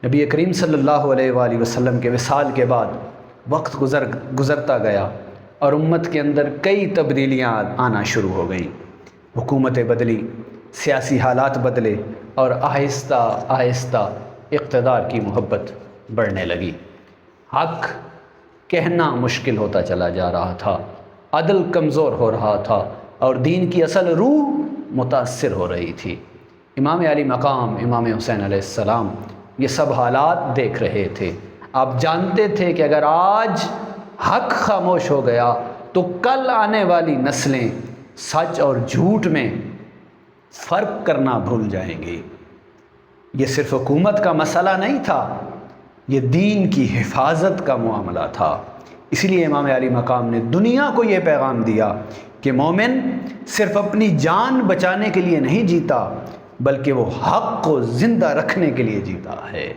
نبی کریم صلی اللہ علیہ وآلہ وسلم کے وصال کے بعد وقت گزرتا گیا اور امت کے اندر کئی تبدیلیاں آنا شروع ہو گئیں۔ حکومتیں بدلی، سیاسی حالات بدلے اور آہستہ آہستہ اقتدار کی محبت بڑھنے لگی۔ حق کہنا مشکل ہوتا چلا جا رہا تھا، عدل کمزور ہو رہا تھا اور دین کی اصل روح متاثر ہو رہی تھی۔ امام علی مقام امام حسین علیہ السلام یہ سب حالات دیکھ رہے تھے۔ آپ جانتے تھے کہ اگر آج حق خاموش ہو گیا تو کل آنے والی نسلیں سچ اور جھوٹ میں فرق کرنا بھول جائیں گی۔ یہ صرف حکومت کا مسئلہ نہیں تھا، یہ دین کی حفاظت کا معاملہ تھا۔ اس لیے امام علی مقام نے دنیا کو یہ پیغام دیا کہ مومن صرف اپنی جان بچانے کے لیے نہیں جیتا، بلکہ وہ حق کو زندہ رکھنے کے لیے جیتا ہے۔